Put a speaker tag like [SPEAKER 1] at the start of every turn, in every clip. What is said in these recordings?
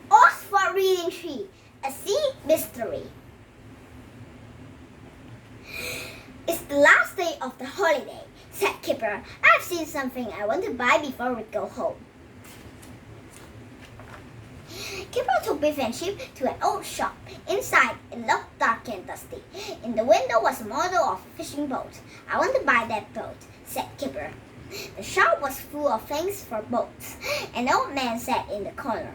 [SPEAKER 1] Oxford Reading Tree, a sea mystery. It's the last day of the holiday, said Kipper. I've seen something I want to buy before we go home. Kipper took Biff and Chip to an old shop. Inside, it looked dark and dusty. In the window was a model of a fishing boat. I want to buy that boat, said Kipper. The shop was full of things for boats. An old man sat in the corner.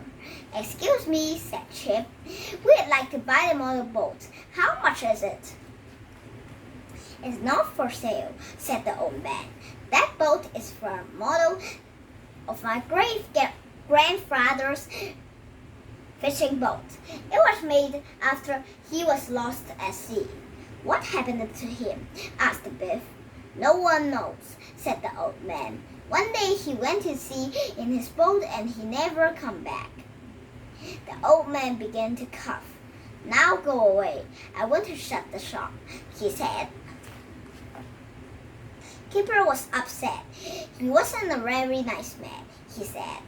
[SPEAKER 1] Excuse me, said Chip. We'd like to buy the model boat. How much is it? It's not for sale, said the old man. That boat is for a model of my great-grandfather's fishing boat. It was made after he was lost at sea. What happened to him? Asked Biff. No one knows, said the old man. One day he went to sea in his boat and he never come back. The old man began to cough. Now go away. I want to shut the shop, he said. Kipper was upset. He wasn't a very nice man, he said.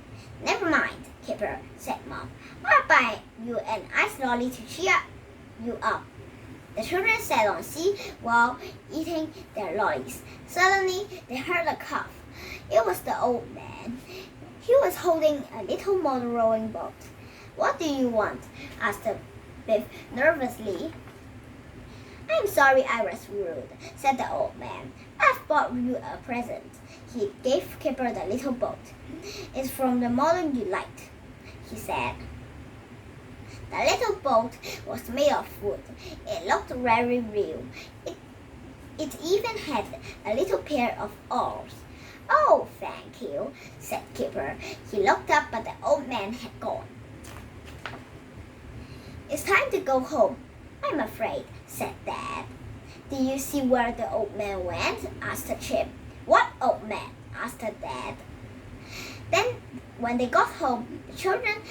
[SPEAKER 1] Never mind, Kipper, said Mom. I'll buy you an ice lolly to cheer you up. The children sat on sea while eating their lollies. Suddenly, they heard a cough. It was the old man. He was holding a little model rowing boat. What do you want? Asked Biff nervously. I'm sorry I was rude, said the old man. I've bought you a present. He gave Kipper the little boat. It's from the model you liked, he said. The little boat was made of wood. It looked very real. It even had a little pair of oars. Oh, thank you, said Kipper. He looked up, but the old man had gone. It's time to go home, I'm afraid, said Dad. Did you see where the old man went? Asked Chip. What old man? Asked Dad. Then, when they got home, the children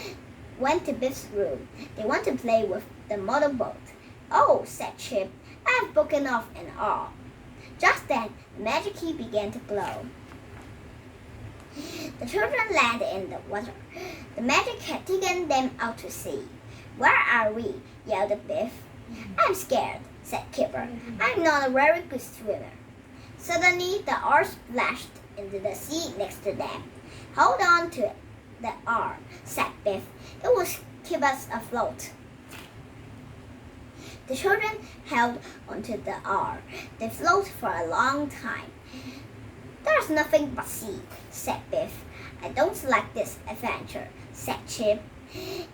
[SPEAKER 1] went to Biff's room. They want to play with the model boat. Oh, said Chip, I've broken off an arm. Just then, the magic key began to glow. The children landed in the water. The magic had taken them out to sea. Where are we? Yelled Biff. I'm scared, said Kipper. I'm not a very good swimmer. Suddenly, the oars splashed into the sea next to them. Hold on to the oar, said Biff. It will keep us afloat. The children held onto the oar. They floated for a long time. There's nothing but sea, said Biff. I don't like this adventure, said Chip.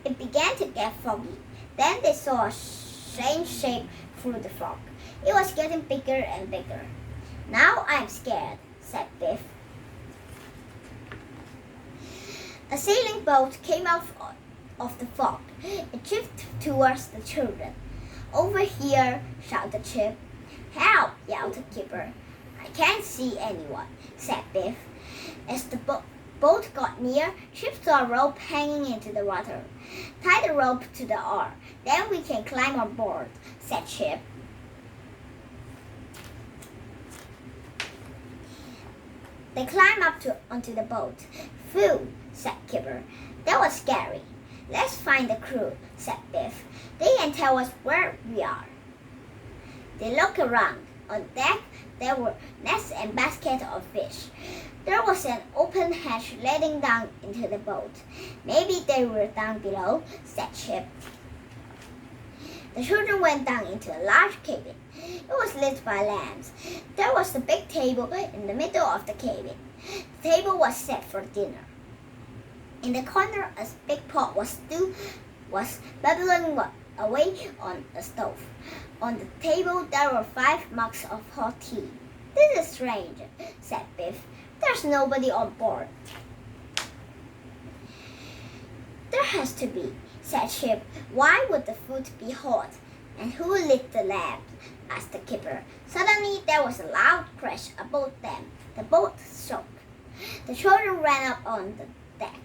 [SPEAKER 1] It began to get foggy. Then they saw a strange shape through the fog. It was getting bigger and bigger. Now I'm scared, said Biff. A sailing boat came out of the fog. It drifted towards the children. Over here, shouted Chip. Help, yelled Kipper. I can't see anyone, said Biff. As the boat got near, Chip saw a rope hanging into the water. Tie the rope to the oar, then we can climb on board, said Chip. They climbed up onto the boat. Phew, said Kipper. That was scary. Let's find the crew, said Biff. They can tell us where we are. They looked around. On deck, there were nets and baskets of fish. There was an open hatch leading down into the boat. Maybe they were down below, said Chip. The children went down into a large cabin. It was lit by lamps. There was a big table in the middle of the cabin. The table was set for dinner. In the corner, a big pot was bubbling away on a stove. On the table, there were 5 mugs of hot tea. This is strange, said Biff. There's nobody on board. There has to be, said Chip. Why would the food be hot? And who lit the lamp? Asked the Kipper. Suddenly, there was a loud crash above them. The boat shook. The children ran up on the deck.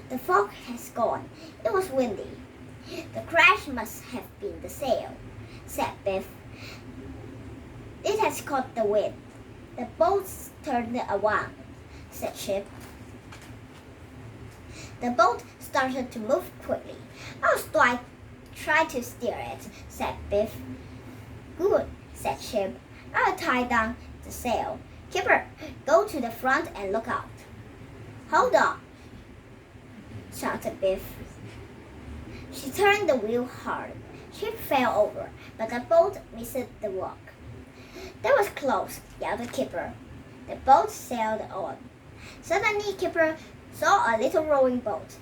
[SPEAKER 1] The fog has gone. It was windy. The crash must have been the sail, said Biff. It has caught the wind. The boat's turned around, said Chip. The boat started to move quickly. I'll try to steer it, said Biff. Good, said Chip. I'll tie down the sail. Kipper, go to the front and look out. Hold on, shouted Biff. She turned the wheel hard. Chip fell over, but the boat missed the rock. That was close, yelled Kipper. The boat sailed on. Suddenly Kipper saw a little rowing boat.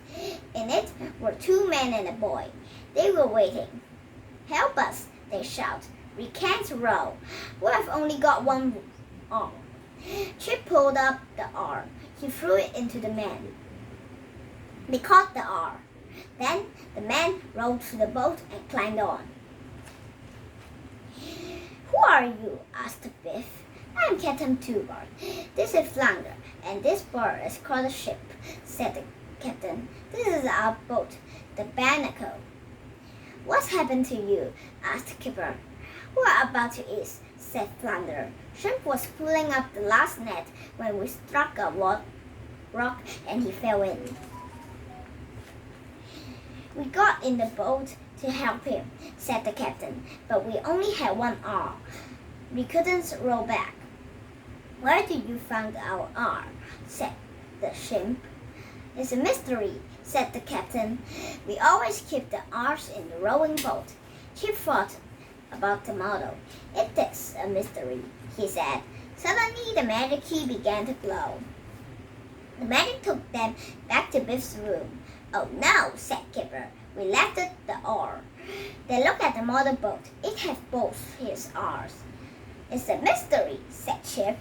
[SPEAKER 1] In it were 2 men and a boy. They were waiting. Help us, they shouted. We can't row. We have only got one arm. Chip pulled up the arm. He threw it into the men. They caught the arm. Then the men rowed to the boat and climbed on. Who are you? Asked Biff. I'm Captain Toobard. This is Flounder, and this boat is called a ship, said the captain. This is our boat, the Barnacle. What's happened to you? Asked Kipper. We're about to ease, said Flounder. Shrimp was pulling up the last net when we struck a rock and he fell in. We got in the boat to help him, said the captain, but we only had one arm. We couldn't row back. Where did you find our arm? Said the shrimp. It's a mystery, said the captain. We always keep the arms in the rowing boat. Chip thought about the motto. It is a mystery, he said. Suddenly the magic key began to glow. The magic took them back to Biff's room. Oh no, said Kipper. We left it the oar. They looked at the motor boat. It had both his arms. It's a mystery, said Chip.